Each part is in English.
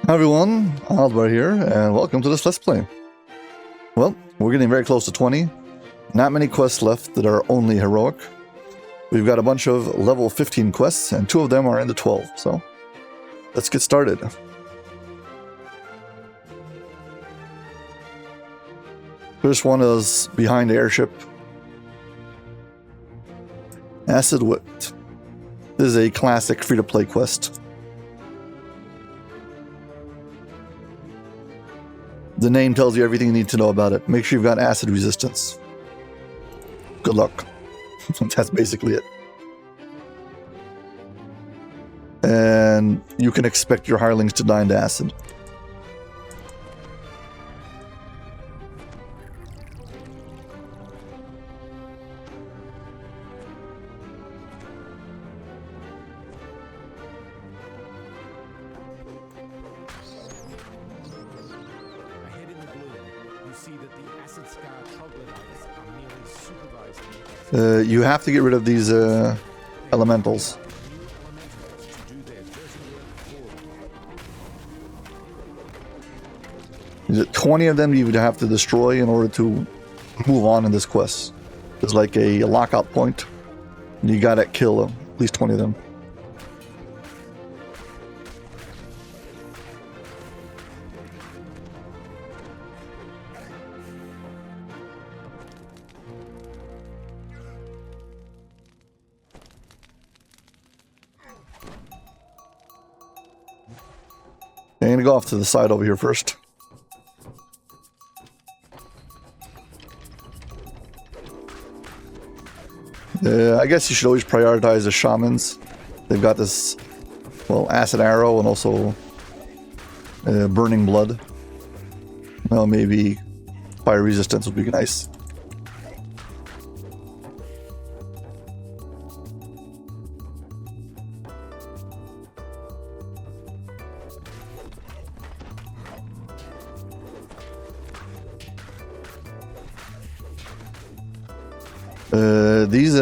Hi everyone, Aldbar here, and welcome to this Let's Play. Well, we're getting very close to 20. Not many quests left that are only heroic. We've got a bunch of level 15 quests, and 2 of them are in the 12, so let's get started. First one is behind the airship. Acid Whipped. This is a classic free-to-play quest. The name tells you everything you need to know about it. Make sure you've got acid resistance. Good luck. That's basically it. And you can expect your hirelings to die into acid. You have to get rid of these elementals. There's 20 of them you would have to destroy in order to move on in this quest. There's like a lockout point, and you gotta kill at least 20 of them. I'm gonna go off to the side over here first. I guess you should always prioritize the shamans. They've got this, well, acid arrow and also burning blood. Well, maybe fire resistance would be nice. These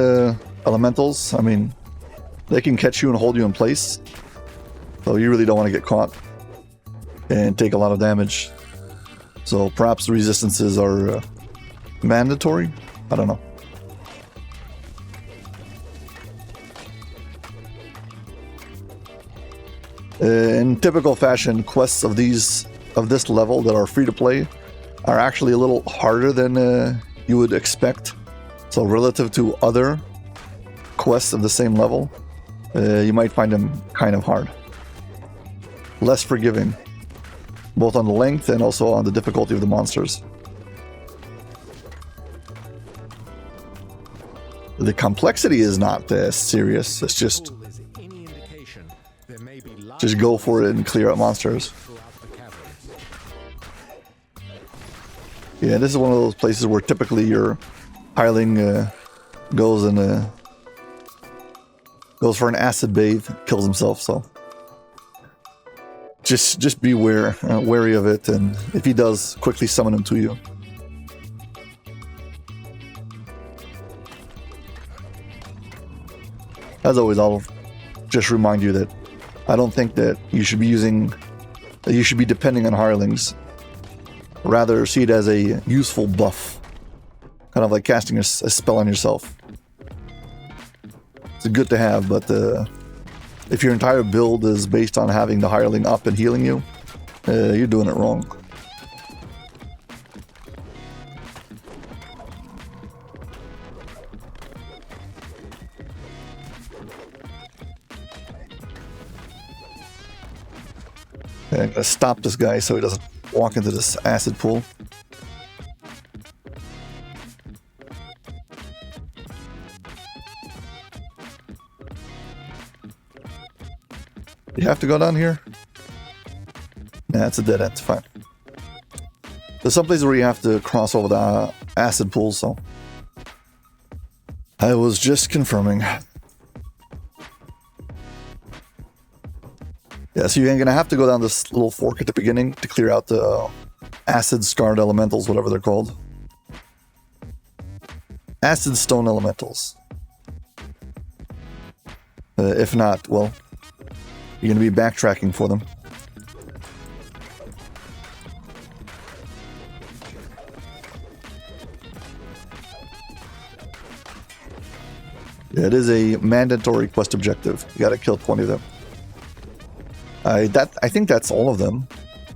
elementals, I mean, they can catch you and hold you in place. So you really don't want to get caught and take a lot of damage. So perhaps the resistances are mandatory? I don't know. In typical fashion, quests of this level that are free to play are actually a little harder than you would expect. So relative to other quests of the same level, you might find them kind of hard. Less forgiving, both on the length and also on the difficulty of the monsters. The complexity is not serious, it's just go for it and clear out monsters. Yeah, this is one of those places where typically your hireling goes for an acid bathe, kills himself. So just be wary of it, and if he does, quickly summon him to you. As always, I'll just remind you that I don't think that you should be depending on hirelings. Rather, see it as a useful buff. Kind of like casting a spell on yourself. It's good to have, but if your entire build is based on having the hireling up and healing you, you're doing it wrong. Okay, I'm gonna stop this guy so he doesn't walk into this acid pool. You have to go down here? Nah, it's a dead end, fine. There's some places where you have to cross over the acid pool, so I was just confirming. Yeah, so you're gonna have to go down this little fork at the beginning to clear out the acid scarred elementals, whatever they're called. Acid stone elementals. If not, well, you're going to be backtracking for them. It is a mandatory quest objective. You gotta kill 20 of them. I think that's all of them.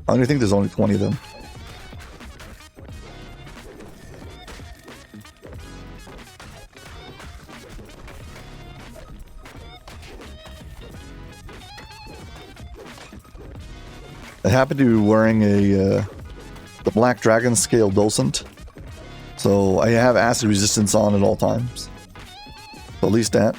I only think there's only 20 of them. I happen to be wearing the Black Dragon Scale Docent, so I have acid resistance on at all times. So at least that.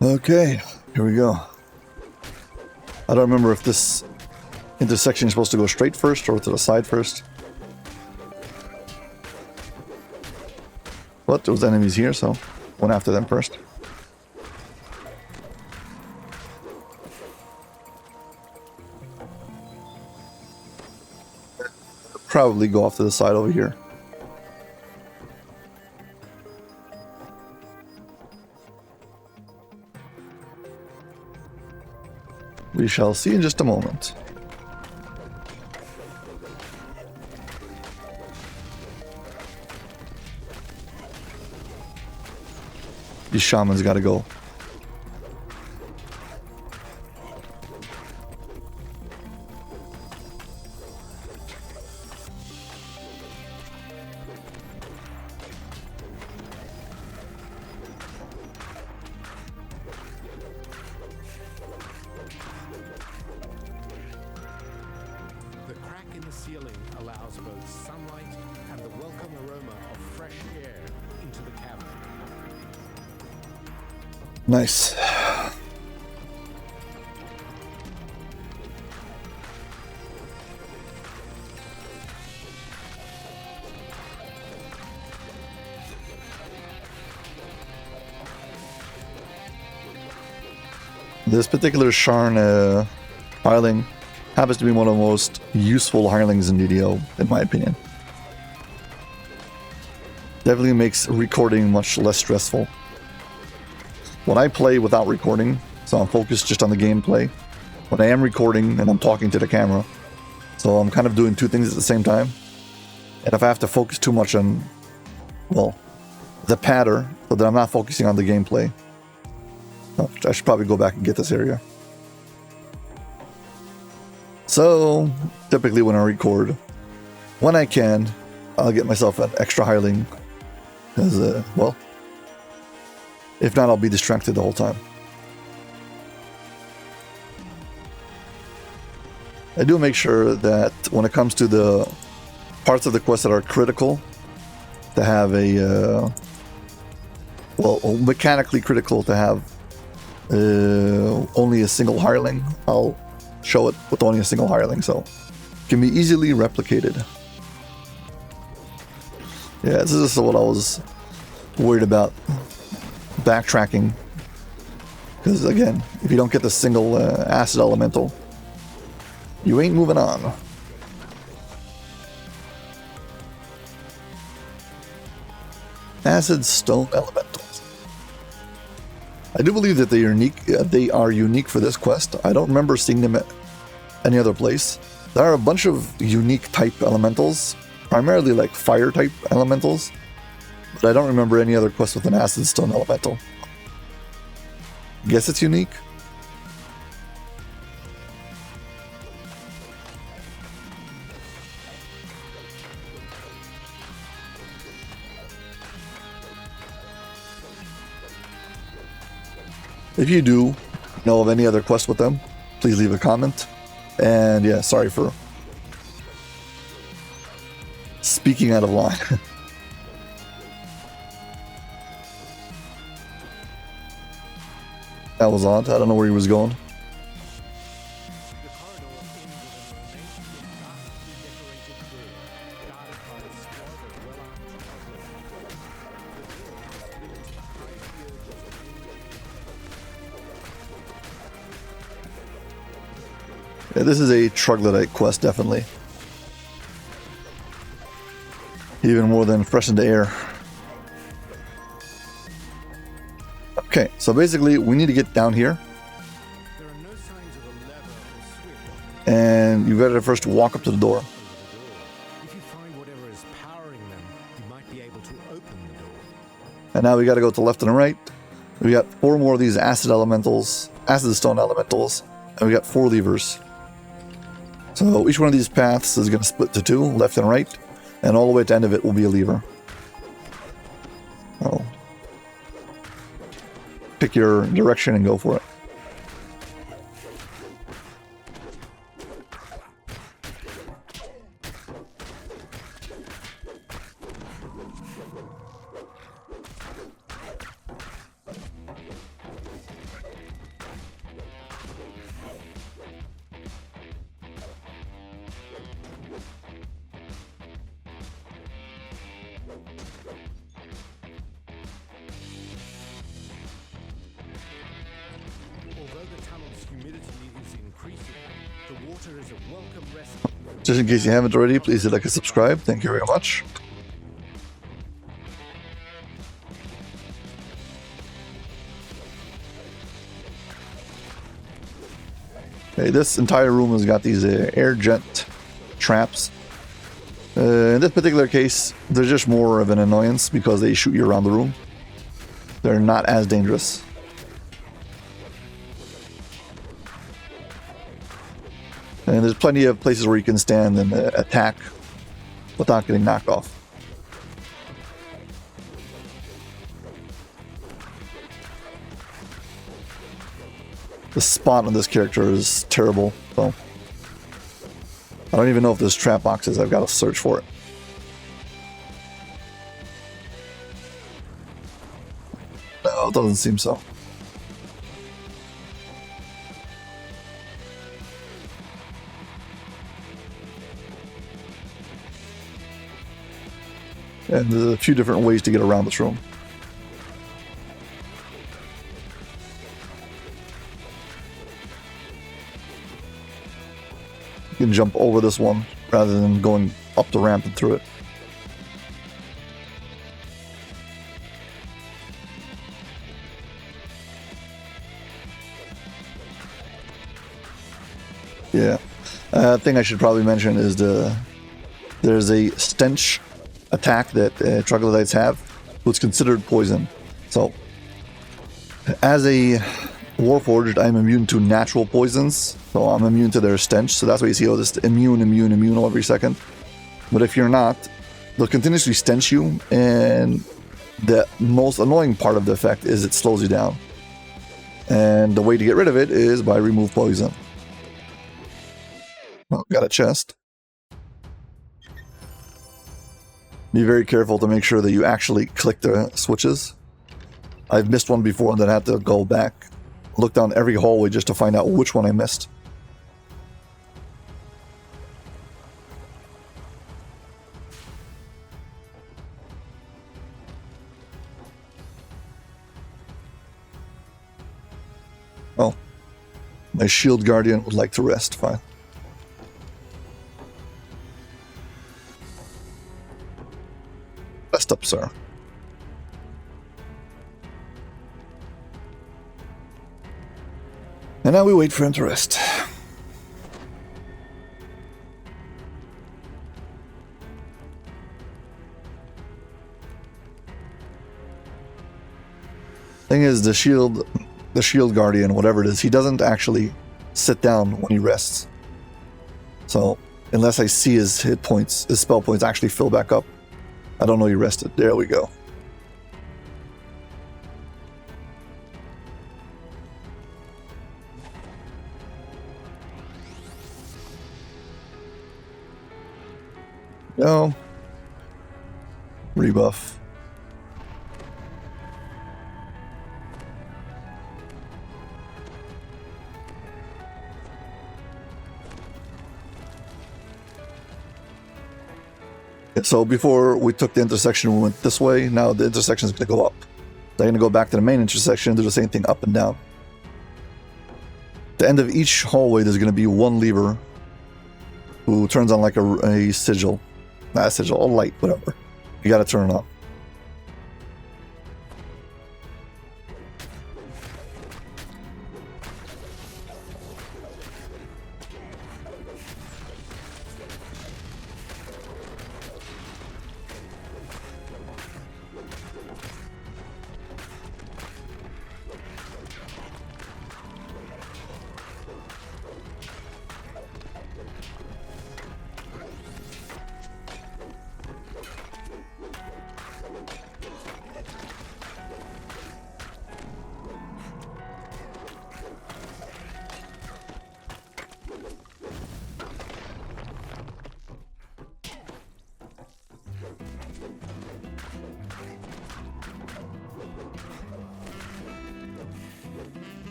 Okay, here we go. I don't remember if this intersection is supposed to go straight first or to the side first. But there was enemies here, so went after them first. Probably go off to the side over here. We shall see in just a moment. These shamans gotta go. Nice. This particular Sharn hireling happens to be one of the most useful hirelings in DDO, in my opinion. Definitely makes recording much less stressful. When I play without recording, so I'm focused just on the gameplay. When I am recording and I'm talking to the camera, so I'm kind of doing two things at the same time. And if I have to focus too much on, well, the patter, so that I'm not focusing on the gameplay, I should probably go back and get this area. So, typically when I record, when I can, I'll get myself an extra hireling. Because, well, if not, I'll be distracted the whole time. I do make sure that when it comes to the parts of the quest that are critical, to have a, well, mechanically critical to have only a single hireling, I'll show it with only a single hireling, so it can be easily replicated. Yeah, this is what I was worried about. Backtracking, because again, if you don't get the single acid elemental, you ain't moving on. Acid stone elementals. I do believe that they are unique. They are unique for this quest. I don't remember seeing them at any other place. There are a bunch of unique type elementals, primarily like fire type elementals. But I don't remember any other quest with an acid stone elemental. Guess it's unique. If you do know of any other quests with them, please leave a comment. And yeah, sorry for speaking out of line. That was odd. I don't know where he was going. Yeah, this is a troglodyte quest, definitely. Even more than Fresh into Air. Okay, so basically we need to get down here. And you better first walk up to the door. If you find whatever is powering them, you might be able to open the door. And now we got to go to the left and the right. We got 4 more of these acid elementals, acid stone elementals, and we got 4 levers. So each one of these paths is going to split to 2, left and right, and all the way to the end of it will be a lever. Oh. Pick your direction and go for it. Just in case you haven't already, please hit like and subscribe. Thank you very much. Okay, this entire room has got these air jet traps. In this particular case, they're just more of an annoyance because they shoot you around the room. They're not as dangerous. And there's plenty of places where you can stand and attack without getting knocked off. The spot on this character is terrible, so I don't even know if there's trap boxes. I've got to search for it. No, it doesn't seem so. And there's a few different ways to get around this room. You can jump over this one rather than going up the ramp and through it. Yeah. Thing I should probably mention is there's a stench attack that troglodytes have, what's considered poison. So, as a Warforged, I'm immune to natural poisons, so I'm immune to their stench. So that's why you see all this immune all every second. But if you're not, they'll continuously stench you, and the most annoying part of the effect is it slows you down. And the way to get rid of it is by remove poison. Well, got a chest. Be very careful to make sure that you actually click the switches. I've missed one before and then had to go back, look down every hallway just to find out which one I missed. Oh, my shield guardian would like to rest. Fine. Rest up, sir. And now we wait for him to rest. Thing is, the shield guardian, whatever it is, he doesn't actually sit down when he rests. So, unless I see his hit points, his spell points actually fill back up, I don't know he rested. There we go. No. Rebuff. So before we took the intersection, we went this way. Now the intersection is going to go up. They're going to go back to the main intersection and do the same thing up and down. the end of each hallway, there's going to be one lever who turns on like a sigil. Not a sigil, a light, whatever. You got to turn it on.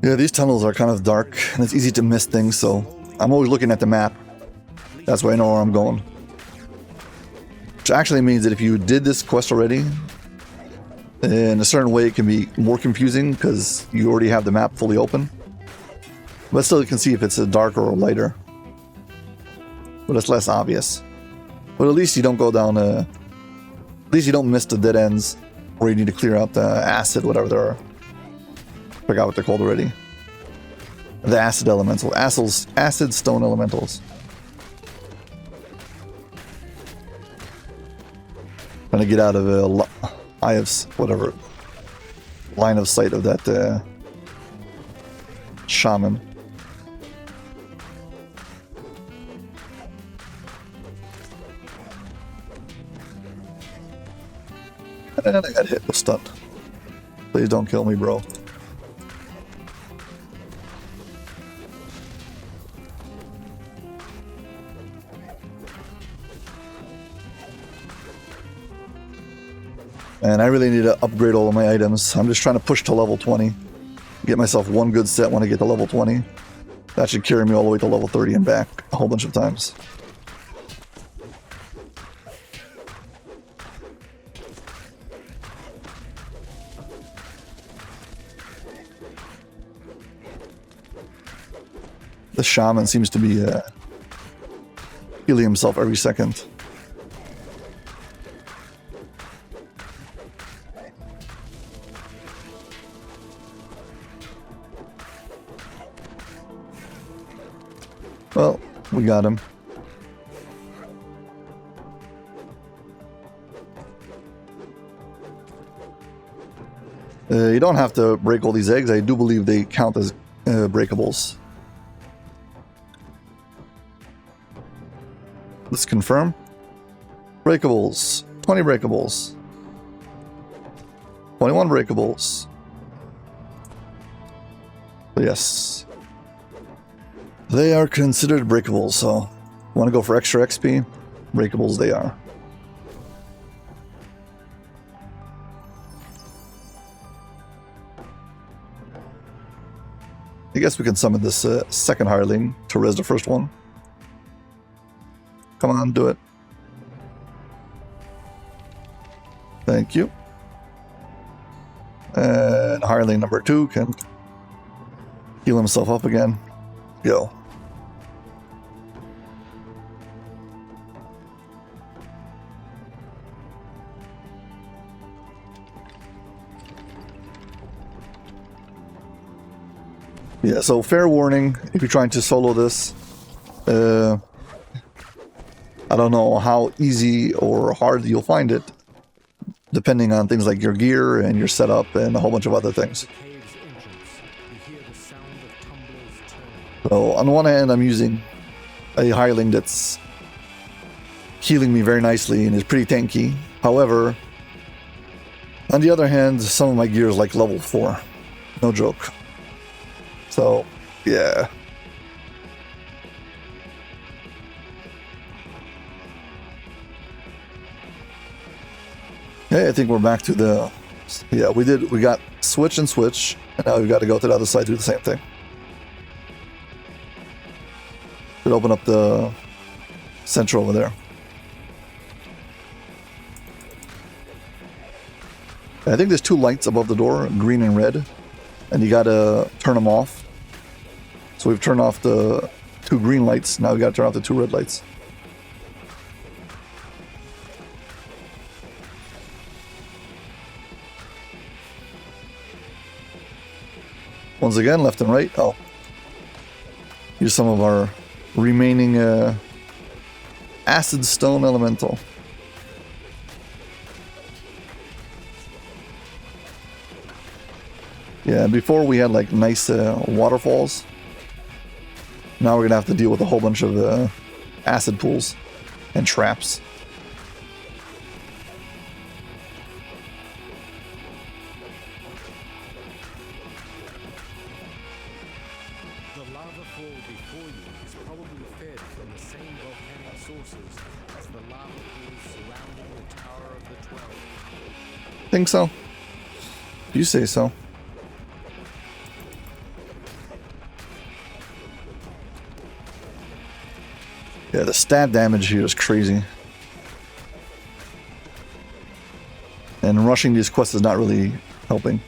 Yeah, these tunnels are kind of dark, and it's easy to miss things, so I'm always looking at the map. That's why I know where I'm going. Which actually means that if you did this quest already, in a certain way it can be more confusing, because you already have the map fully open. But still you can see if it's a darker or lighter. But it's less obvious. But at least you don't go down, at least you don't miss the dead ends, where you need to clear out the acid, whatever there are. Forgot what they're called already. The acid elemental. Acid stone elementals. Trying to get out of whatever line of sight of that shaman. And I got hit with stun. Please don't kill me, bro. And I really need to upgrade all of my items. I'm just trying to push to level 20. Get myself one good set when I get to level 20. That should carry me all the way to level 30 and back a whole bunch of times. The shaman seems to be healing himself every second. Well, we got him. You don't have to break all these eggs. I do believe they count as breakables. Let's confirm. Breakables. 20 breakables. 21 breakables. Yes. They are considered breakables, so want to go for extra XP? Breakables they are. I guess we can summon this second hireling to res the first one. Come on, do it. Thank you. And hireling number 2 can heal himself up again. Go. Yeah, so fair warning, if you're trying to solo this, I don't know how easy or hard you'll find it, depending on things like your gear and your setup and a whole bunch of other things. So on one hand, I'm using a hireling that's healing me very nicely and is pretty tanky. However, on the other hand, some of my gear is like level 4. No joke. So, yeah. Hey, I think we're back to the... Yeah, we got switch and switch, and now we've got to go to the other side to do the same thing. Should open up the center over there. I think there's 2 lights above the door, green and red, and you gotta turn them off. So we've turned off the 2 green lights, now we gotta turn off the 2 red lights. Once again, left and right. Oh. Here's some of our remaining acid stone elemental. Yeah, before we had like nice waterfalls. Now we're gonna have to deal with a whole bunch of acid pools and traps. The lava fall before you is probably fed from the same volcanic sources as the lava pools surrounding the Tower of the 12. Think so? You say so. Yeah, the stat damage here is crazy. And rushing these quests is not really helping.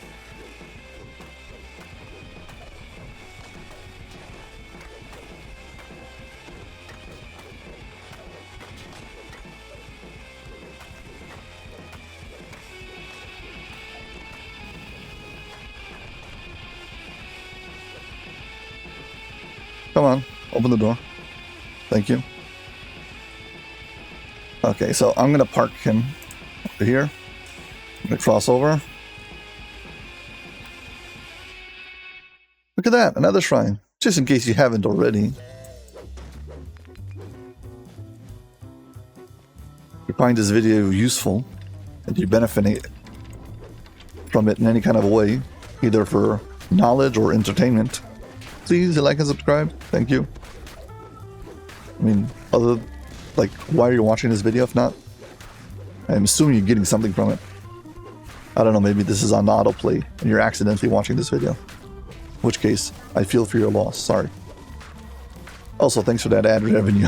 Come on, open the door. Thank you. Okay, so I'm gonna park him over here. I'm gonna cross over. Look at that, another shrine. Just in case you haven't already. If you find this video useful and you benefit from it in any kind of way, either for knowledge or entertainment, please like and subscribe. Thank you. I mean, like, why are you watching this video if not? I'm assuming you're getting something from it. I don't know, maybe this is on autoplay and you're accidentally watching this video. In which case, I feel for your loss. Sorry. Also, thanks for that ad revenue.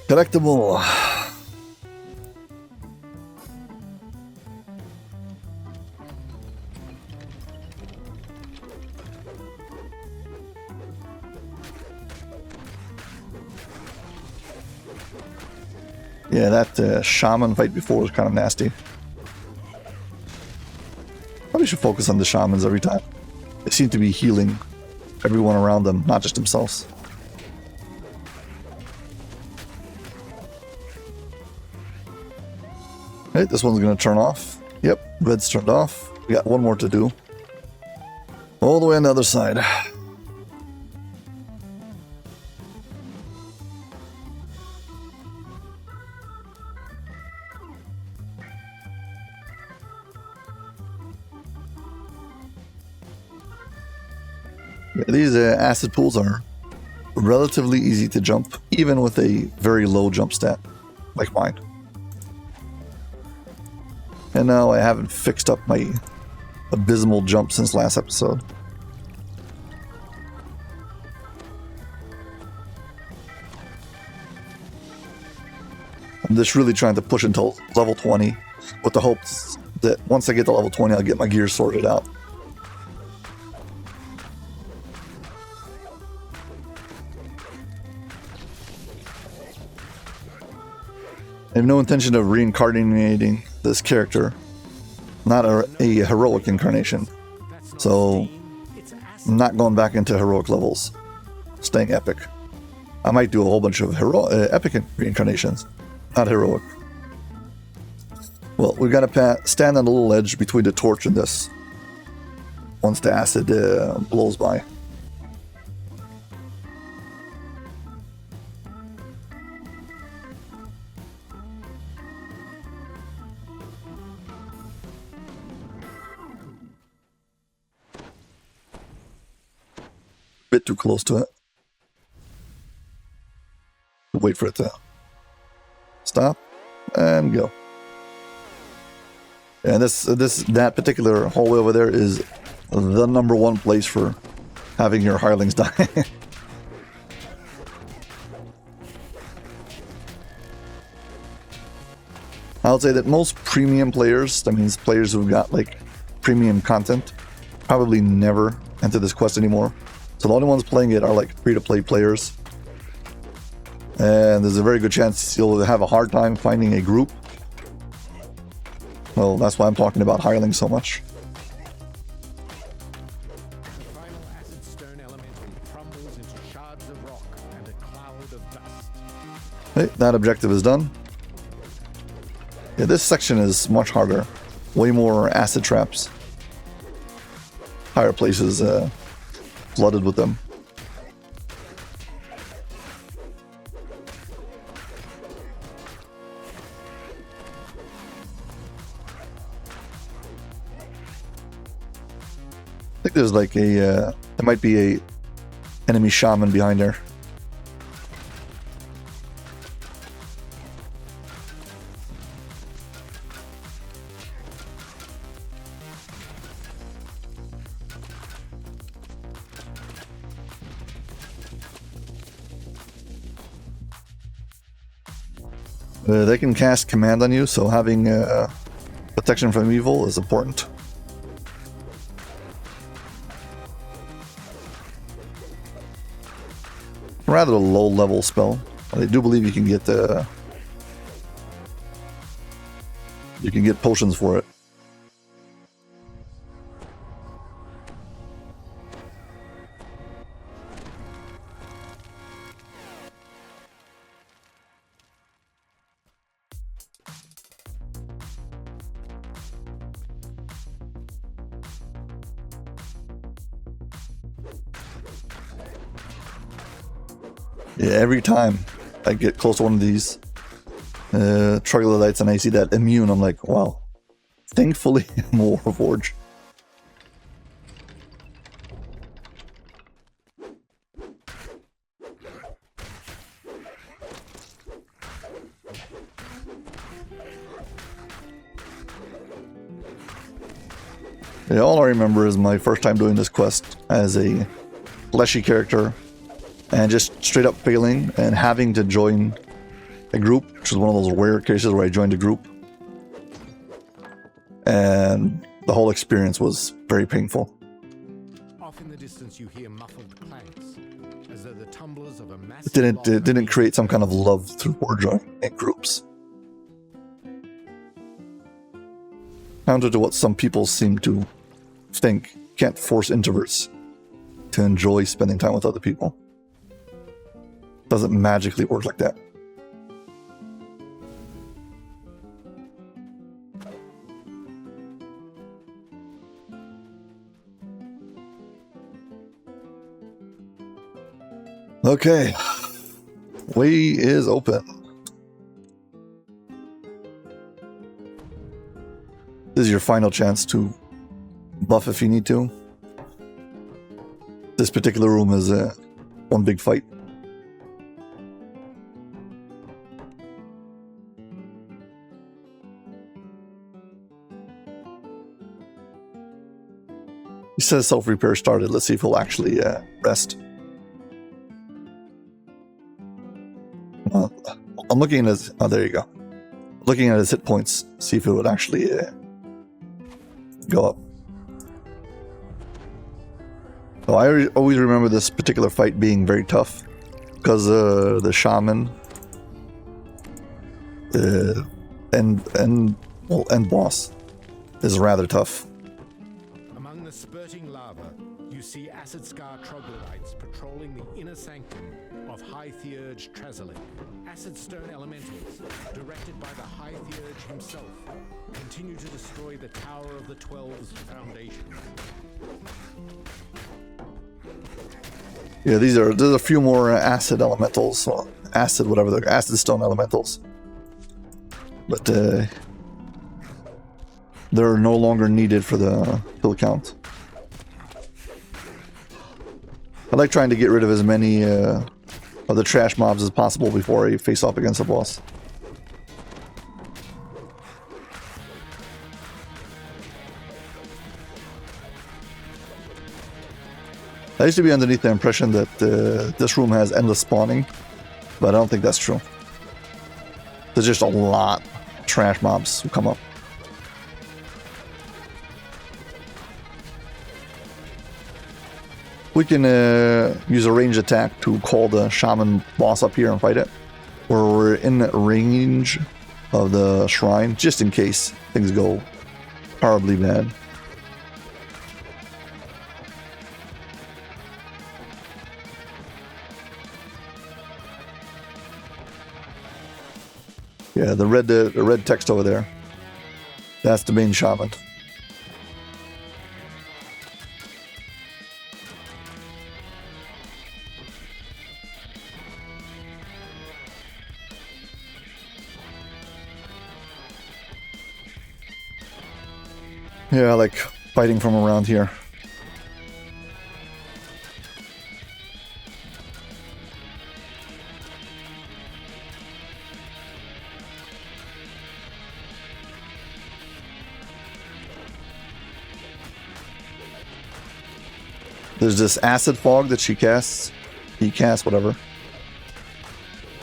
Collectible. Yeah, that shaman fight before was kind of nasty. Probably should focus on the shamans every time. They seem to be healing everyone around them, not just themselves. Okay, this one's gonna turn off. Yep, red's turned off. We got one more to do. All the way on the other side. Yeah, these acid pools are relatively easy to jump, even with a very low jump stat, like mine. And now I haven't fixed up my abysmal jump since last episode. I'm just really trying to push until level 20 with the hopes that once I get to level 20, I'll get my gear sorted out. I have no intention of reincarnating this character, not a heroic incarnation, so I'm not going back into heroic levels, staying epic. I might do a whole bunch of epic reincarnations, not heroic. Well, we've got to stand on the little edge between the torch and this once the acid blows by. Bit too close to it. Wait for it to stop. and go. And that particular hallway over there is the #1 place for having your hirelings die. I would say that most premium players, that means players who've got like premium content, probably never enter this quest anymore. So the only ones playing it are like free-to-play players. And there's a very good chance you'll have a hard time finding a group. Well, that's why I'm talking about hirelings so much. The final acid stone elemental crumbles into shards of rock and a cloud of dust. Hey, that objective is done. Yeah, this section is much harder. Way more acid traps. Higher places flooded with them. I think there's like a, there might be a enemy shaman behind there. They can cast command on you, so having protection from evil is important. Rather a low-level spell. I do believe you can get potions for it. Yeah, every time I get close to one of these troglodytes and I see that immune, I'm like, wow. Thankfully, I'm a Warforged. Yeah, all I remember is my first time doing this quest as a fleshy character. And just straight up failing and having to join a group, which was one of those rare cases where I joined a group. And the whole experience was very painful. Off in the distance you hear muffled clanks, as though the tumblers of a massive... It didn't create some kind of love through war joining in groups. Counter to what some people seem to think, can't force introverts to enjoy spending time with other people. Doesn't magically work like that. Okay. Way is open. This is your final chance to buff if you need to. This particular room is one big fight. He says self-repair started. Let's see if he'll actually rest. I'm looking at his... Oh, there you go. Looking at his hit points. See if it would actually go up. So I always remember this particular fight being very tough. Because the shaman... and boss is rather tough. Spurting lava, you see acid scar troglodytes patrolling the inner sanctum of High Theurge Trezzling. Acid stone elementals, directed by the High Theurge himself, continue to destroy the tower of the 12's foundation. Yeah, there's a few more acid elementals, or acid whatever they're, acid stone elementals, but they're no longer needed for the count. I like trying to get rid of as many of the trash mobs as possible before I face off against a boss. I used to be underneath the impression that this room has endless spawning, but I don't think that's true. There's just a lot of trash mobs who come up. We can use a ranged attack to call the shaman boss up here and fight it. Or we're in range of the shrine, just in case things go horribly bad. Yeah, the red text over there. That's the main shaman. Yeah, I like fighting from around here. There's this acid fog that she casts. He casts, whatever.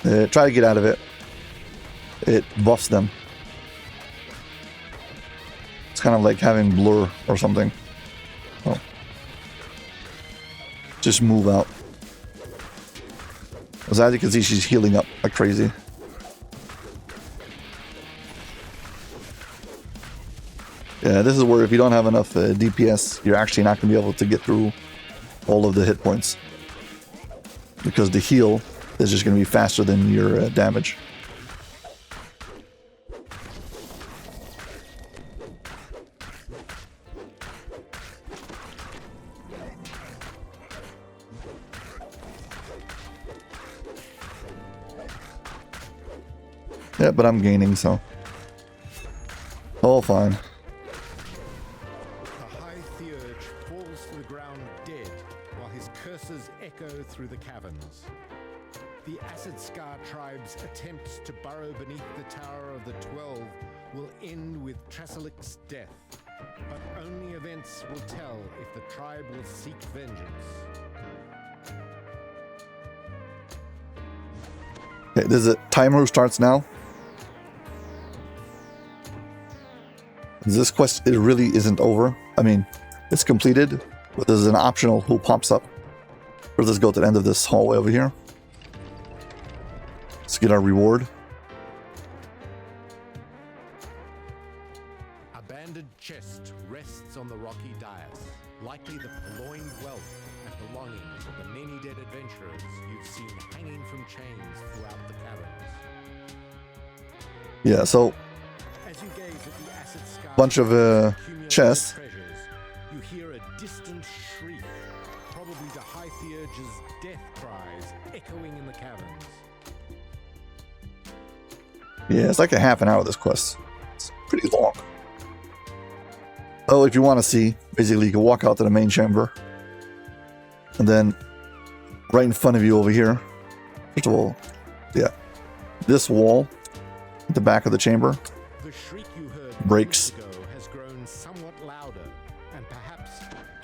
Try to get out of it. It buffs them. It's kind of like having blur or something. Oh. Just move out. As you can see, she's healing up like crazy. Yeah, this is where if you don't have enough DPS, you're actually not going to be able to get through all of the hit points. Because the heal is just going to be faster than your damage. Yeah, but I'm gaining, so all fine. The High Theurge falls to the ground dead, while his curses echo through the caverns. The Acid Scar tribe's attempts to burrow beneath the Tower of the 12 will end with Trasilic's death, but only events will tell if the tribe will seek vengeance. Okay, there's a timer who starts now. This quest, it really isn't over. I mean, it's completed, but there's an optional who pops up. Let's just go to the end of this hallway over here. Let's get our reward. Abandoned chest rests on the rocky dais, likely the purloined wealth and belongings of the many dead adventurers you've seen hanging from chains throughout the caverns. Yeah, so As you gaze at the acid scar bunch of chests. treasures, you hear a distant shriek, probably the High Theurge's death cries echoing in the caverns. Yeah, it's like a half an hour, this quest. It's pretty long. Oh, if you want to see, basically you can walk out to the main chamber. And then right in front of you over here, first of all, yeah, this wall at the back of the chamber The shriek you heard breaks. moments ago has grown somewhat louder and perhaps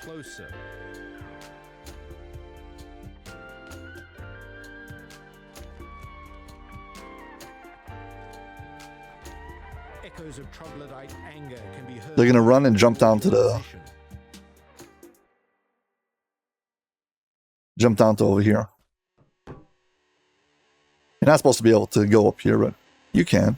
closer. Echoes of troglodyte anger can be heard. They're gonna run and jump down to the position. jump down to over here. You're not supposed to be able to go up here, but you can.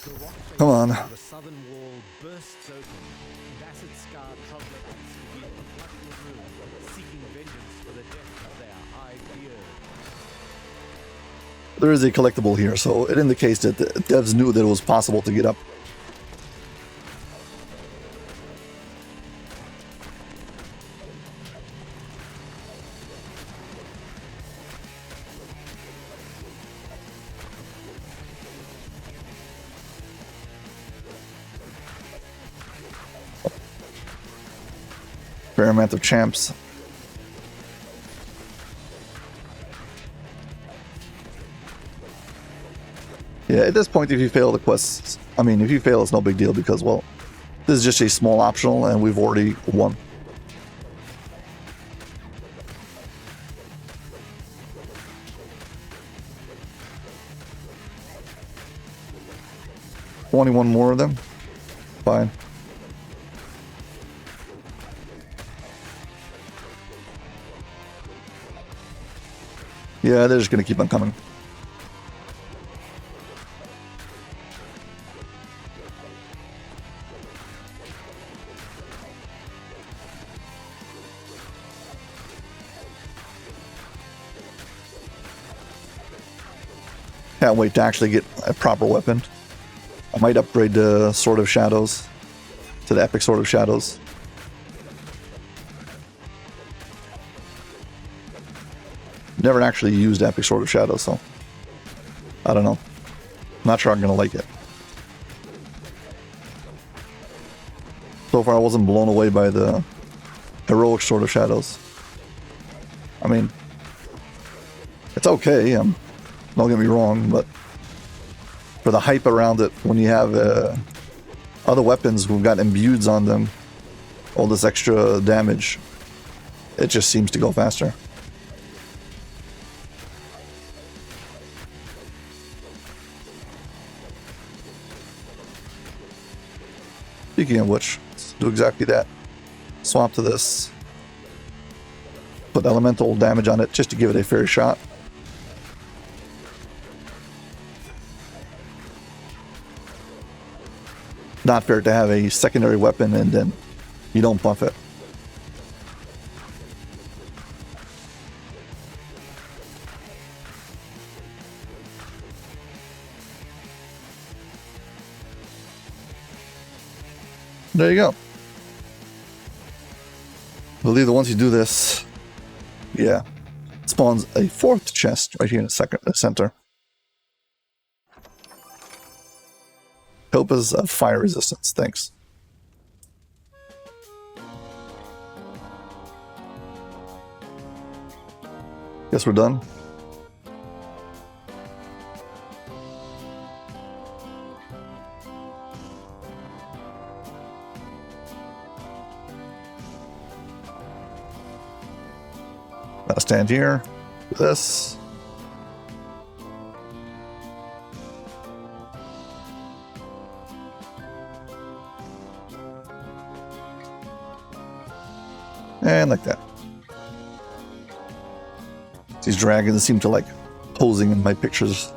The rock face Come on. of the southern wall bursts open, and acid scarred troglodytes begin to flood the room, seeking vengeance for the death of their high Theurge. There is a collectible here, so it indicates that the devs knew that it was possible to get up. Fair amount of champs. Yeah, at this point, if you fail the quests, I mean, if you fail, it's no big deal because, well, this is just a small optional and we've already won. 21 more of them. Fine. Yeah, they're just gonna keep on coming. Can't wait to actually get a proper weapon. I might upgrade the Sword of Shadows to the Epic Sword of Shadows. Never actually used Epic Sword of Shadows, so I don't know. Not sure I'm gonna like it. So far I wasn't blown away by the Heroic Sword of Shadows. I mean, it's okay, don't get me wrong, but for the hype around it, when you have other weapons who've got imbues on them, all this extra damage, it just seems to go faster. Speaking of which, let's do exactly that. Swap to this. Put elemental damage on it just to give it a fair shot. Not fair to have a secondary weapon and then you don't buff it. There you go. I believe that once you do this, yeah, it spawns a fourth chest right here in the center. Copas of fire resistance, thanks. Guess we're done. I'll stand here, do this. And like that. These dragons seem to like posing in my pictures.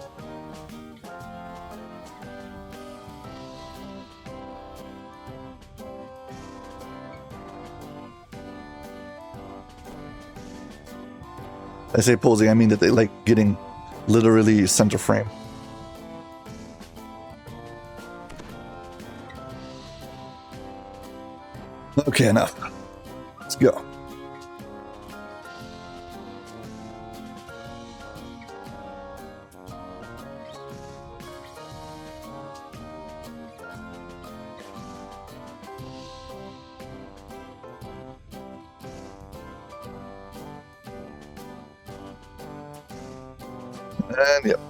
I say posing, I mean that they like getting literally center frame. Okay, enough. Let's go. And yep.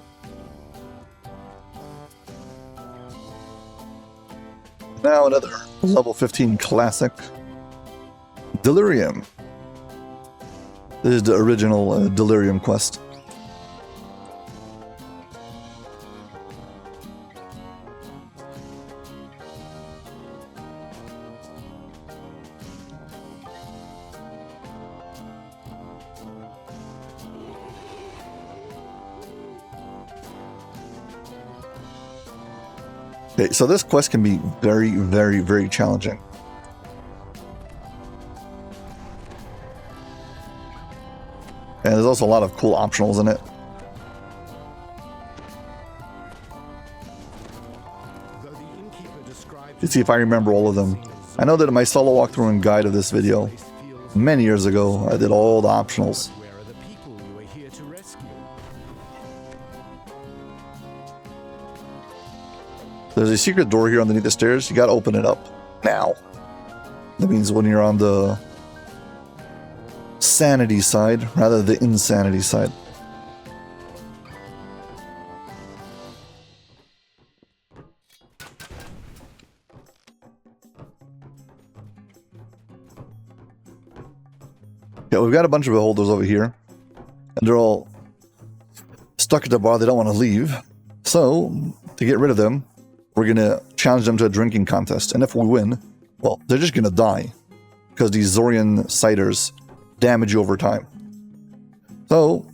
Now another level 15 classic. Delirium. This is the original Delirium quest. Okay, so this quest can be very, very, very challenging. And there's also a lot of cool optionals in it. Let's see if I remember all of them. I know that in my solo walkthrough and guide of this video, many years ago, I did all the optionals. There's a secret door here underneath the stairs. You gotta open it up now. That means when you're on the sanity side rather than the insanity side. Yeah, we've got a bunch of beholders over here, and they're all stuck at the bar. They don't want to leave. So, to get rid of them, we're going to challenge them to a drinking contest. And if we win, well, they're just going to die because these Zorian ciders damage you over time. So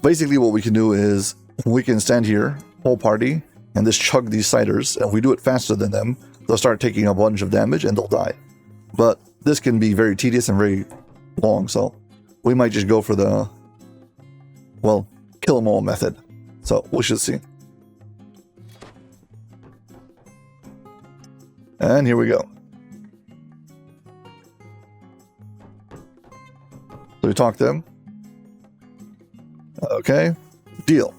basically what we can do is we can stand here, whole party, and just chug these ciders. And if we do it faster than them, they'll start taking a bunch of damage and they'll die. But this can be very tedious and very long. So we might just go for the, well, kill them all method. So we should see. And here we go. So we talk to him. Okay, deal.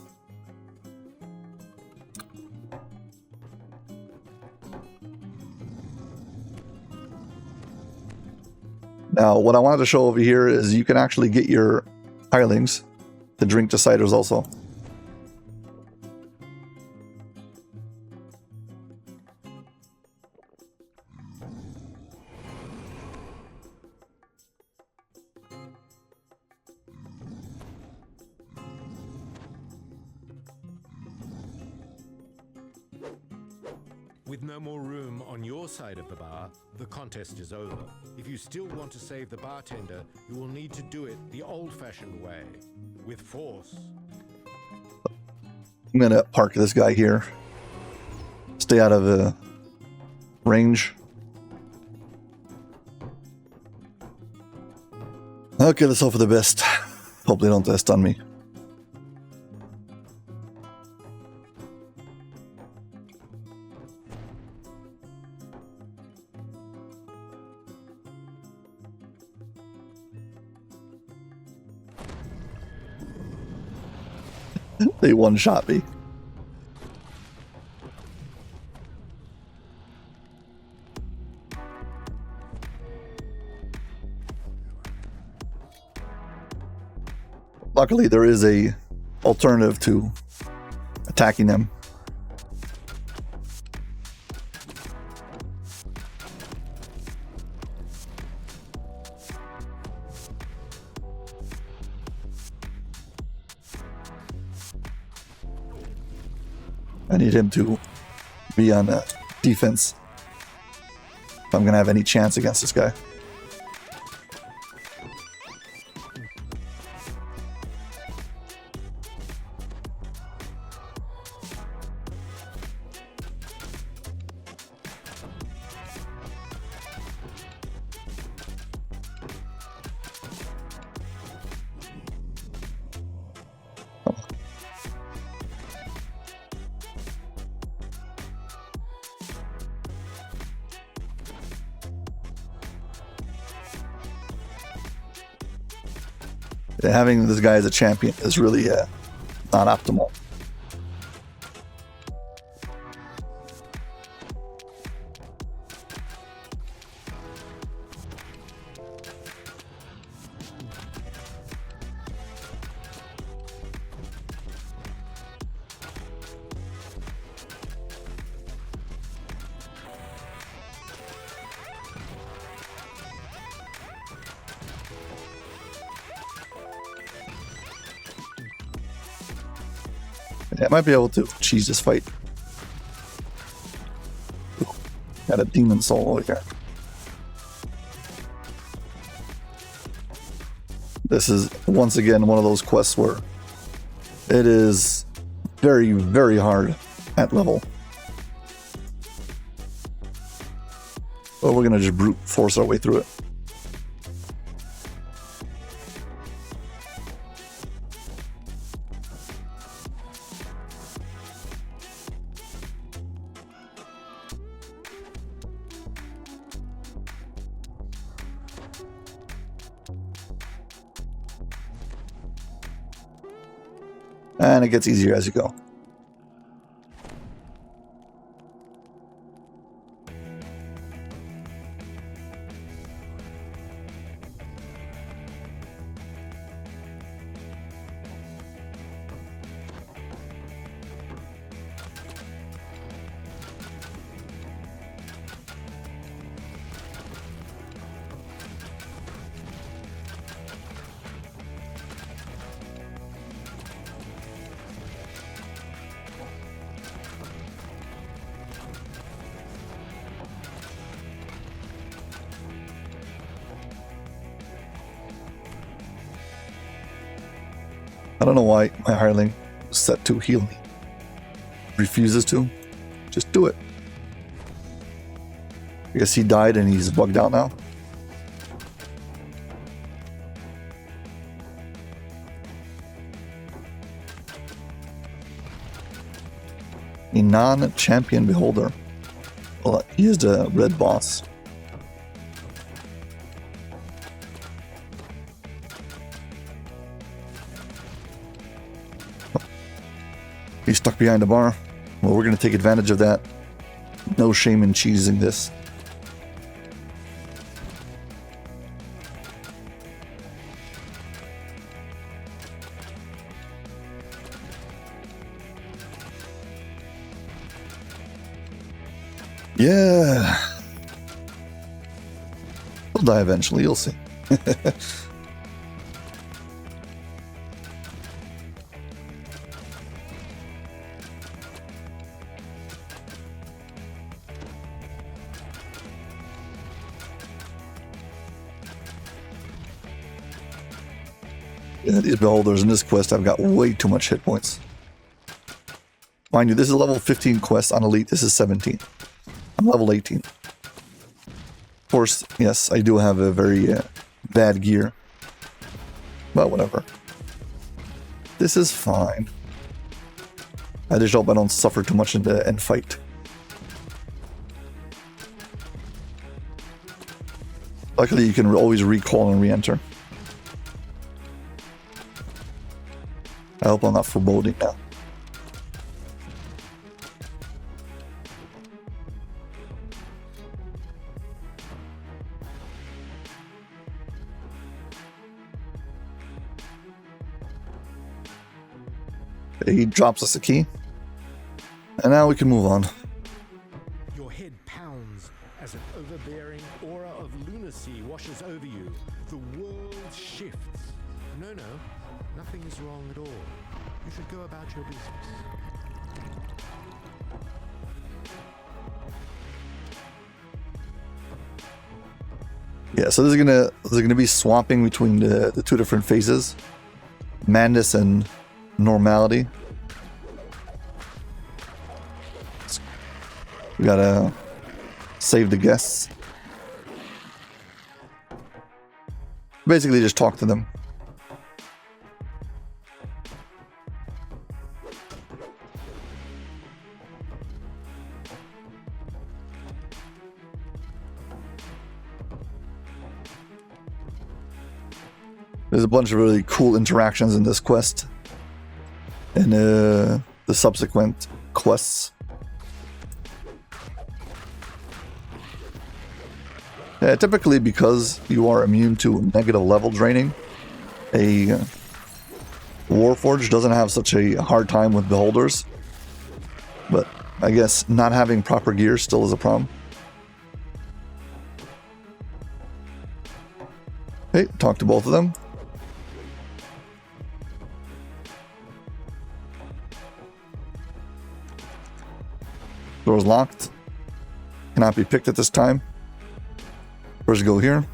Now, what I wanted to show over here is you can actually get your hirelings to drink the ciders also. With no more room on your side of the bar, the contest is over. If you still want to save the bartender, you will need to do it the old-fashioned way, with force. I'm gonna park this guy here. Stay out of range. Okay, let's hope for the best. Hope they don't stun me. They one-shot me. Luckily, there is a alternative to attacking them. I need him to be on defense if I'm going to have any chance against this guy. Having this guy as a champion is really not optimal. I might be able to cheese this fight. Ooh, got a demon soul over here. This is once again one of those quests where it is very, very hard at level. But we're gonna just brute force our way through it. And it gets easier as you go. I don't know why my hireling is set to heal me. Refuses to. Just do it. I guess he died and he's bugged out now. A non-champion beholder. Well, he is the red boss. He's stuck behind the bar. Well, we're going to take advantage of that. No shame in cheesing this. Yeah. He'll die eventually, you'll see. Yeah, these beholders in this quest, I've got way too much hit points. Mind you, this is a level 15 quest on Elite. This is 17. I'm level 18. Of course, yes, I do have a very bad gear. But whatever. This is fine. I just hope I don't suffer too much in the end fight. Luckily, you can always recall and re-enter. I hope I'm not foreboding now. He drops us a key. And now we can move on. Your head pounds as an overbearing aura of lunacy washes over you. The world shifts. No, nothing is wrong at all. You should go about your business. Yeah, so this is gonna be swapping between the two different phases, madness and normality. We gotta save the guests. Basically, just talk to them. There's a bunch of really cool interactions in this quest and the subsequent quests. Typically, because you are immune to negative level draining, a Warforged doesn't have such a hard time with beholders. But I guess not having proper gear still is a problem. Hey, talk to both of them. Door's locked. Cannot be picked at this time. First go here.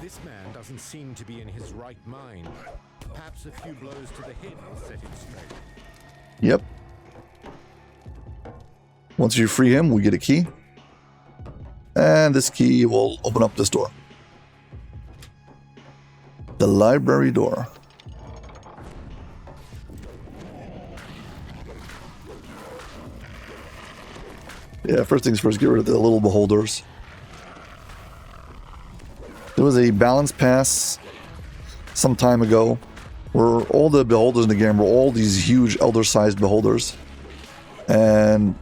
This man doesn't seem to be in his right mind. Perhaps a few blows to the head will set him straight. Yep. Once you free him, we get a key. And this key will open up this door. The library door. Yeah, first things first, get rid of the little beholders. There was a balance pass some time ago where all the beholders in the game were all these huge elder-sized beholders. And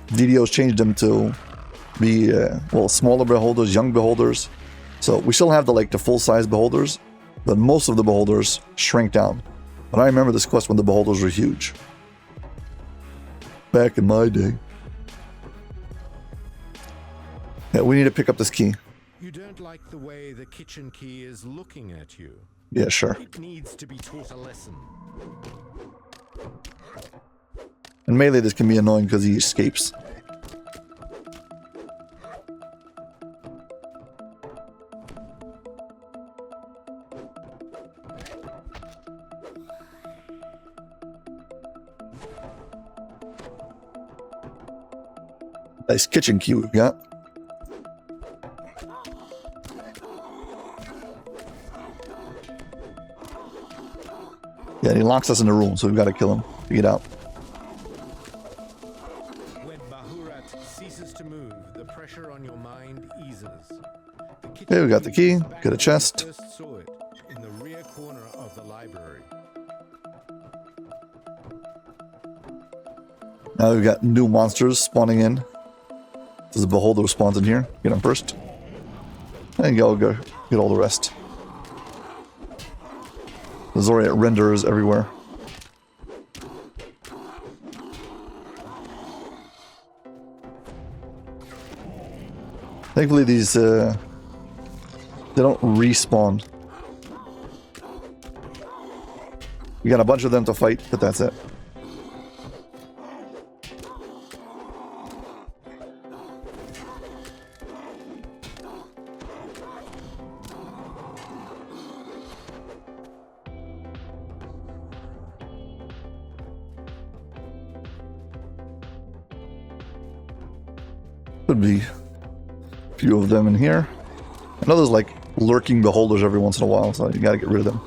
DDO's changed them to be, smaller beholders, young beholders. So we still have the full-size beholders, but most of the beholders shrank down. But I remember this quest when the beholders were huge. Back in my day. Yeah, we need to pick up this key. You don't like the way the kitchen key is looking at you. Yeah, sure. It needs to be taught a lesson. In melee, this can be annoying because he escapes. Nice kitchen key we've got. Yeah, he locks us in the room, so we've got to kill him to get out. When Bahurat ceases to move, the pressure on your mind eases. Okay, we got the key. Get a chest. First saw it in the rear corner of the library. Now we've got new monsters spawning in. There's a beholder who spawns in here. Get him first. And go get all the rest. There's already renderers everywhere. Thankfully these they don't respawn. We got a bunch of them to fight, but that's it. Could be a few of them in here. I know there's like lurking beholders every once in a while, so you gotta get rid of them.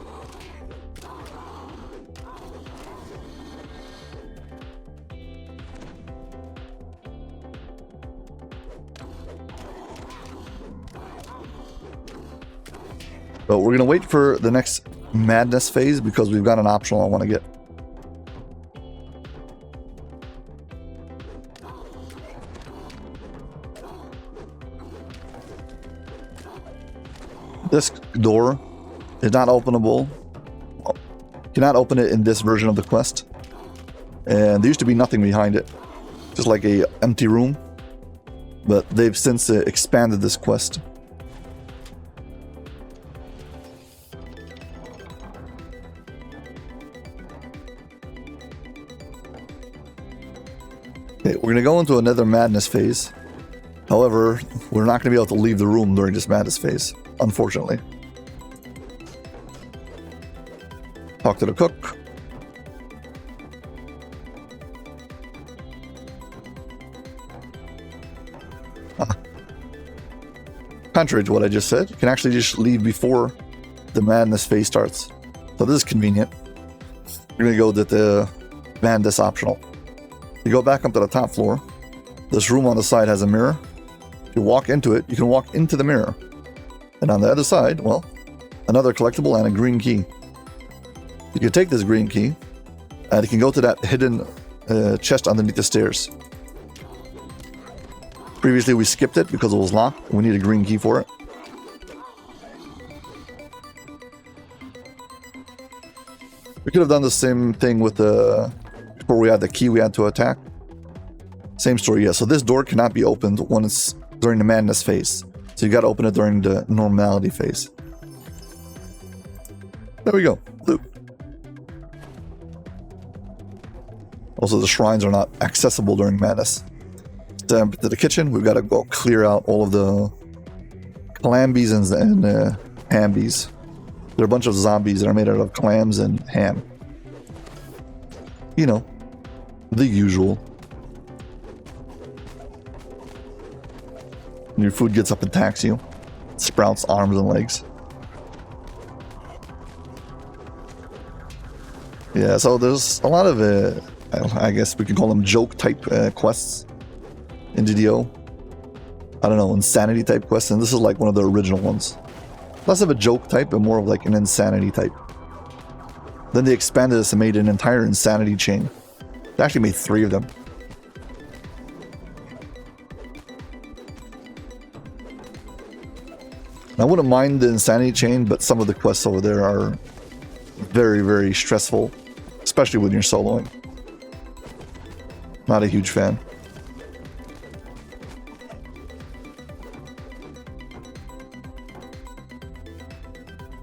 But we're gonna wait for the next madness phase because we've got an optional I want to get. This door is not openable. You cannot open it in this version of the quest. And there used to be nothing behind it. Just like a empty room. But they've since expanded this quest. Okay, we're gonna go into another madness phase. However, we're not gonna be able to leave the room during this madness phase, unfortunately. Talk to the cook. Contrary to what I just said, you can actually just leave before the madness phase starts. So this is convenient. We're gonna go with the madness optional. You go back up to the top floor. This room on the side has a mirror. If you walk into it, you can walk into the mirror. And on the other side, well, another collectible and a green key. You can take this green key, and you can go to that hidden chest underneath the stairs. Previously, we skipped it because it was locked, and we need a green key for it. We could have done the same thing with the... Before we had the key we had to attack. Same story, yeah. So this door cannot be opened when it's during the madness phase. So you gotta open it during the normality phase. There we go. Loot. Also, the shrines are not accessible during madness. To the kitchen, we've got to go clear out all of the clambies and hambies. There are a bunch of zombies that are made out of clams and ham. You know, the usual. When your food gets up and attacks you, it sprouts arms and legs. Yeah, so there's a lot of, I guess we can call them joke type quests in DDO. I don't know, insanity type quests, and this is like one of the original ones. Less of a joke type, but more of like an insanity type. Then they expanded this and made an entire insanity chain. They actually made 3 of them. I wouldn't mind the insanity chain, but some of the quests over there are very, very stressful, especially when you're soloing. Not a huge fan.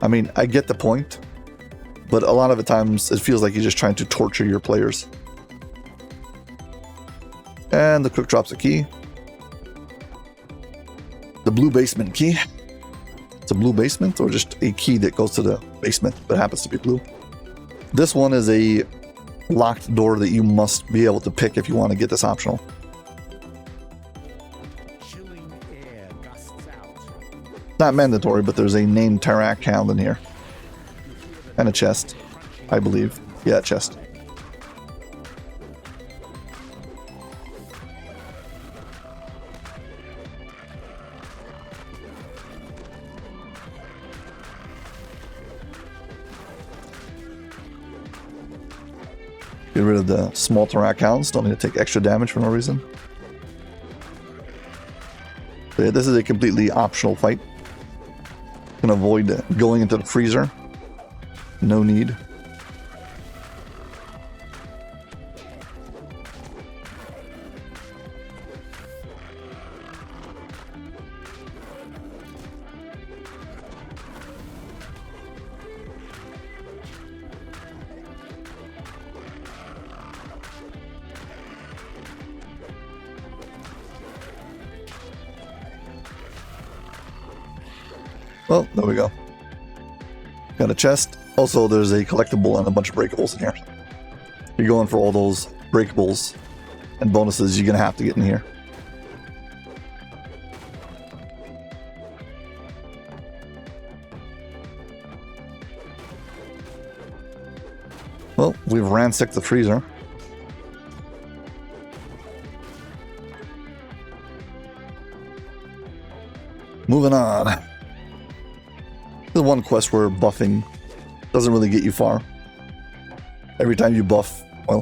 I mean, I get the point, but a lot of the times it feels like you're just trying to torture your players. And the cook drops a key. The blue basement key. It's a blue basement or just a key that goes to the basement but happens to be blue. This one is a locked door that you must be able to pick if you want to get this optional. Not mandatory, but there's a named Tarak hound in here. And a chest, I believe. Yeah, a chest. Get rid of the small Tarak hounds. Don't need to take extra damage for no reason. So yeah, this is a completely optional fight. Can avoid going into the freezer. No need. Well, there we go. Got a chest. Also, there's a collectible and a bunch of breakables in here. If you're going for all those breakables and bonuses, you're going to have to get in here. Well, we've ransacked the freezer. Moving on. The one quest where buffing doesn't really get you far. Every time you buff, well,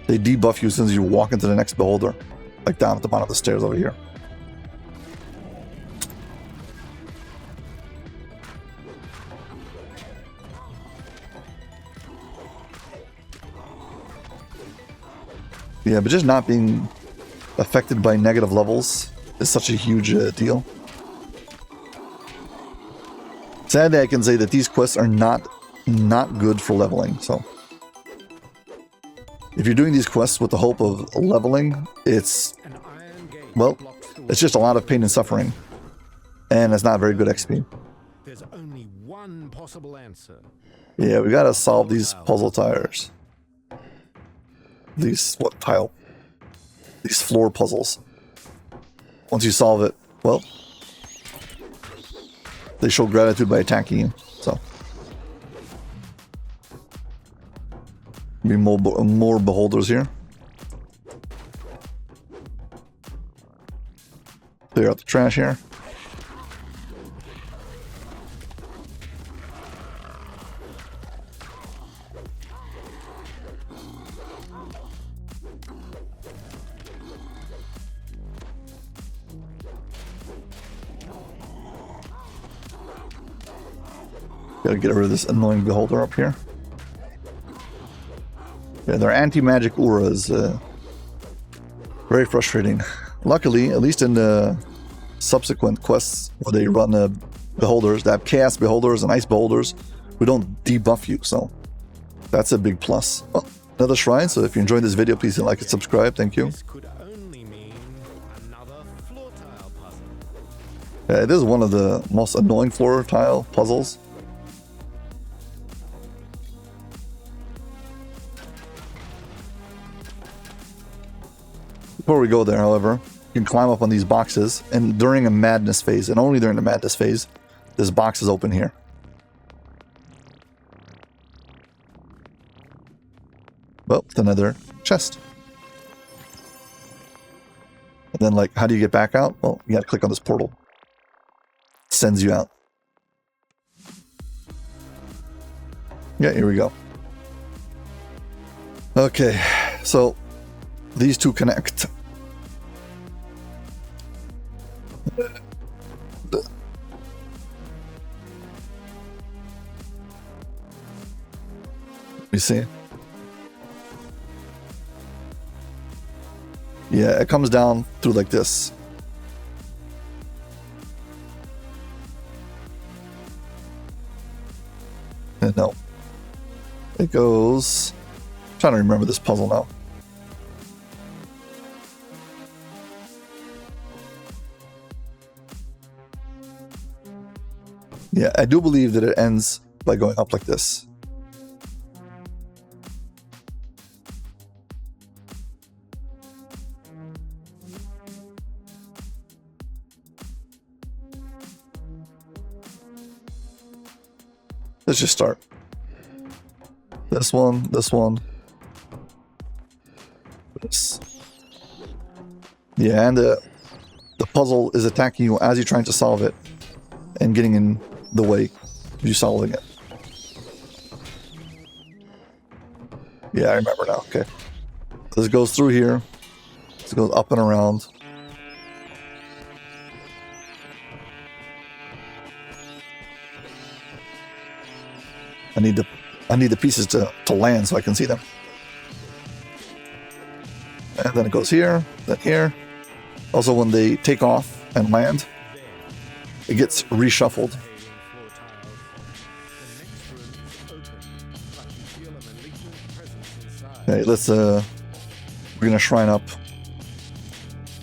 they debuff you as soon as you walk into the next beholder, like down at the bottom of the stairs over here. Yeah, but just not being affected by negative levels is such a huge deal. Sadly, I can say that these quests are not good for leveling. So, if you're doing these quests with the hope of leveling, it's, well, it's just a lot of pain and suffering, and it's not very good XP. There's only one possible answer. Yeah, we gotta solve these puzzle tires. These what tile? These floor puzzles. Once you solve it, well, they show gratitude by attacking you, so. Be more beholders here. Clear out the trash here. Gotta get rid of this annoying beholder up here. Yeah, their anti-magic auras. Very frustrating. Luckily, at least in the subsequent quests where they run beholders, they have chaos beholders and ice beholders, we don't debuff you, so that's a big plus. Well, another shrine, so if you enjoyed this video, please hit like and subscribe. Thank you. This could only mean another floor tile puzzle. Yeah, it is one of the most annoying floor tile puzzles. Before we go there, however, you can climb up on these boxes, and during a madness phase, and only during the madness phase, this box is open here. Well, it's another chest. And then, like, how do you get back out? Well, you gotta click on this portal. It sends you out. Yeah, here we go. Okay, so these two connect. Let me see. Yeah, it comes down through like this. And no. It goes... I'm trying to remember this puzzle now. Yeah, I do believe that it ends by going up like this. Let's just start. This one, this one. This. Yeah, and the puzzle is attacking you as you're trying to solve it and getting in the way of you solving it. Yeah, I remember now. Okay. This goes through here. This goes up and around. I need the pieces to land so I can see them. And then it goes here, then here. Also, when they take off and land, it gets reshuffled. Okay, let's we're gonna shrine up.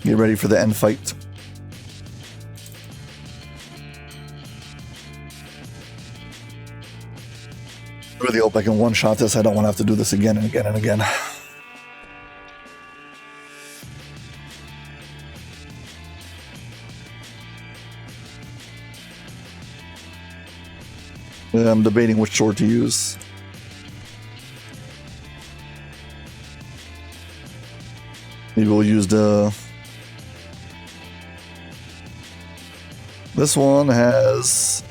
Get ready for the end fight. I really hope I can one-shot this. I don't want to have to do this again and again and again. I'm debating which sword to use. Maybe we'll use the... This one has...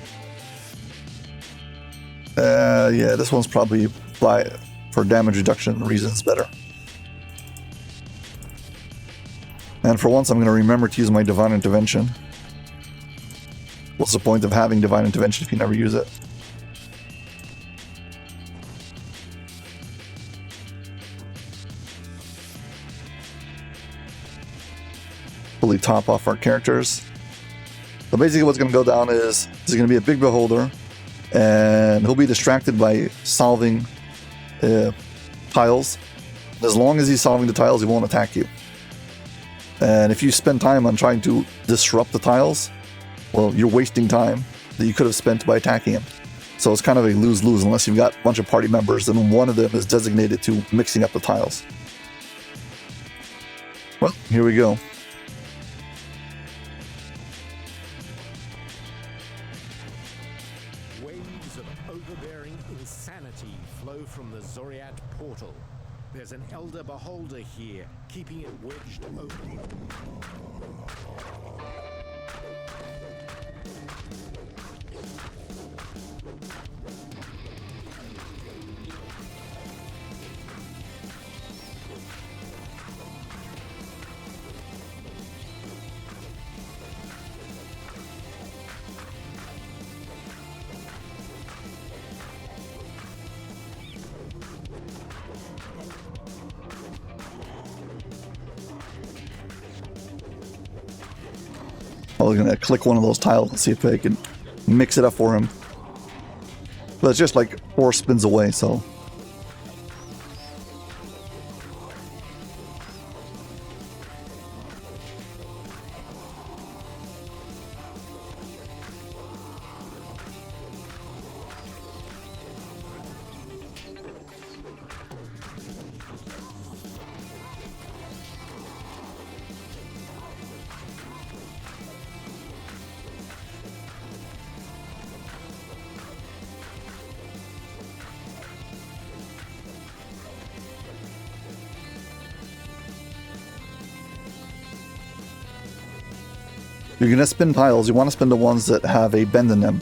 yeah, this one's probably for damage reduction reasons better. And for once, I'm going to remember to use my Divine Intervention. What's the point of having Divine Intervention if you never use it? Fully top off our characters. So basically what's going to go down is there's going to be a big beholder, and he'll be distracted by solving tiles. As long as he's solving the tiles, he won't attack you. And if you spend time on trying to disrupt the tiles, well, you're wasting time that you could have spent by attacking him. So it's kind of a lose-lose unless you've got a bunch of party members and one of them is designated to mixing up the tiles. Well, here we go. Waves of overbearing insanity flow from the Zoriat portal. There's an elder beholder here, keeping it wedged open. I'm going to click one of those tiles and see if I can mix it up for him. But it's just like 4 spins away, so... You're going to spin tiles, you want to spin the ones that have a bend in them,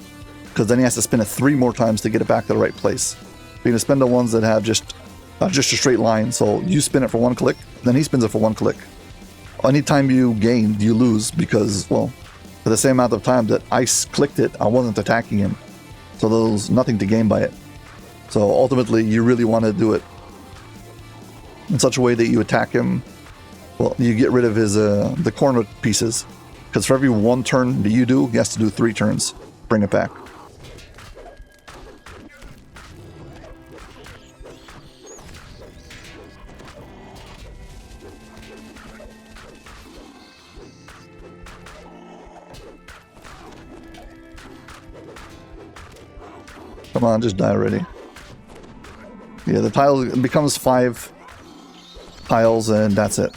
because then he has to spin it 3 more times to get it back to the right place. You're going to spin the ones that have just a straight line, so you spin it for 1 click, then he spins it for 1 click. Anytime you gain, you lose, because, well, for the same amount of time that I clicked it, I wasn't attacking him. So there was nothing to gain by it. So ultimately, you really want to do it in such a way that you attack him, well, you get rid of his the corner pieces. Because for every 1 turn that you do, he has to do 3 turns. Bring it back. Come on, just die already. Yeah, the tile becomes 5 tiles and that's it.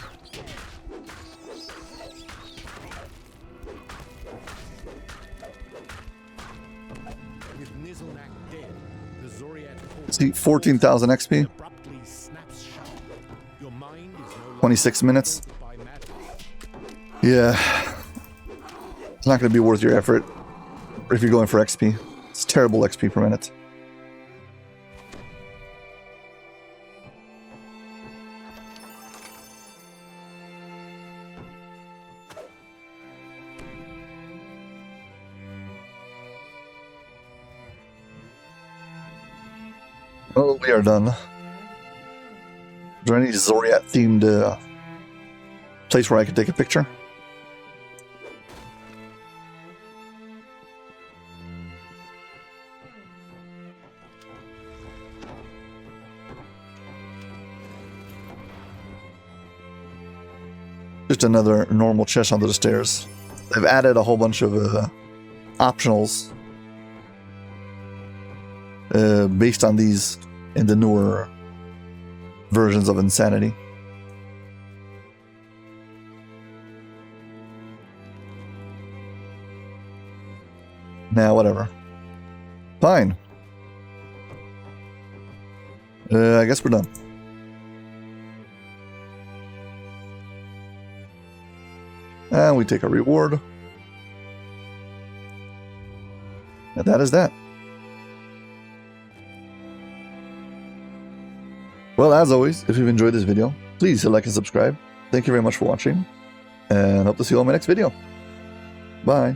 With Nizelnak dead, See, 14,000 XP, abruptly snaps shut. Your mind is no longer 26 minutes. by madness. Yeah. It's not going to be worth your effort if you're going for XP. It's terrible XP per minute. Oh, we are done. Is there any Zoriat themed place where I can take a picture? Just another normal chest under the stairs. They've added a whole bunch of optionals based on these in the newer versions of Insanity. Nah, whatever. Fine. I guess we're done. And we take a reward. And that is that. Well, as always, if you've enjoyed this video, please hit like and subscribe. Thank you very much for watching, and hope to see you on my next video. Bye.